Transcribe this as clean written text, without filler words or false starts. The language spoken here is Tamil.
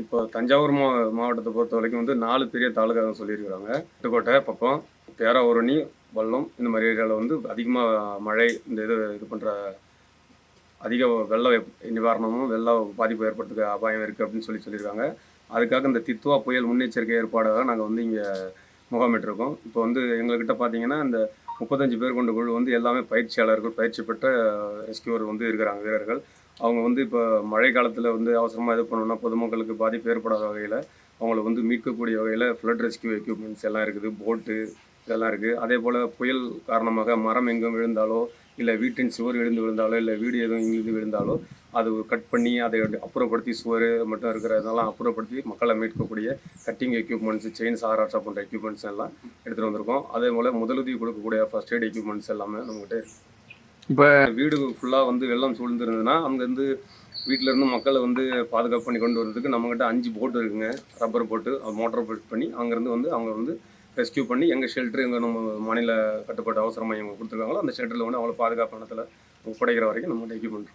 இப்போ தஞ்சாவூர் மாவட்டத்தை பொறுத்த வரைக்கும் வந்து 4 பெரிய தாலுகா சொல்லியிருக்கிறாங்க. பட்டுக்கோட்டை பக்கம், பேராவூரணி, வல்லம் இந்த மாதிரி ஏரியாவில் வந்து அதிகமாக மழை இந்த இது பண்ணுற அதிக வெள்ள நிவாரணமும் வெள்ள பாதிப்பு ஏற்படுறதுக்கு அபாயம் இருக்குது அப்படின்னு சொல்லியிருக்காங்க. அதுக்காக இந்த தித்வா புயல் முன்னெச்சரிக்கை ஏற்பாடாக நாங்கள் வந்து இங்கே முகாமிட்டிருக்கோம். இப்போ வந்து எங்கள்கிட்ட பார்த்தீங்கன்னா இந்த 35 பேர் கொண்ட குழு வந்து எல்லாமே பயிற்சியாளர்கள், பயிற்சி பெற்ற ரெஸ்கியூவர் வந்து இருக்கிறாங்க வீரர்கள். அவங்க வந்து இப்போ மழை காலத்தில் வந்து அவசரமாக இது பண்ணணும்னா பொதுமக்களுக்கு பாதிப்பு ஏற்படாத வகையில் அவங்கள வந்து மீட்கக்கூடிய வகையில் ஃப்ளட் ரெஸ்கியூ எக்யூப்மெண்ட்ஸ் எல்லாம் இருக்குது, போட்டு இதெல்லாம் இருக்குது. அதே போல் புயல் காரணமாக மரம் எங்கும் விழுந்தாலோ, இல்லை வீட்டின் சுவர் இடிந்து விழுந்தாலோ, இல்லை வீடு எதுவும் இங்கிருந்து விழுந்தாலோ அது கட் பண்ணி அதை அப்புறப்படுத்தி சுவர் மட்டும் இருக்கிற இதெல்லாம் அப்புறப்படுத்தி மக்களை மீட்கக்கூடிய கட்டிங் எக்யூப்மெண்ட்ஸ், செயின் சாராட்சா போன்ற எக்யூப்மெண்ட்ஸ் எல்லாம் எடுத்துகிட்டு வந்திருக்கோம். அதே போல் முதலுதவி கொடுக்கக்கூடிய ஃபர்ஸ்ட் எய்ட் எக்யூப்மெண்ட்ஸ் எல்லாமே நம்மகிட்ட இருக்குது. இப்போ வீடு ஃபுல்லாக வந்து வெள்ளம் சூழ்ந்துருந்ததுன்னா அங்கேருந்து வீட்டிலேருந்து மக்களை வந்து பாதுகாப்பு பண்ணி கொண்டு வரதுக்கு நம்மகிட்ட 5 போட்டு இருக்குங்க, ரப்பர் போட்டு மோட்டர் ஃபிட் பண்ணி அங்கேருந்து வந்து அவங்க வந்து ரெஸ்கியூ பண்ணி எங்கள் ஷெல்ட்ரு எங்கள் நம்ம மாநில கட்டுப்பாட்டு அவசர மையம் கொடுத்துருக்காங்களோ அந்த ஷெல்டரில் வந்து அவங்கள பாதுகாப்பான இடத்துல ஒப்படைக்கிற வரைக்கும் நம்மகிட்ட எக்யூப்மெண்ட்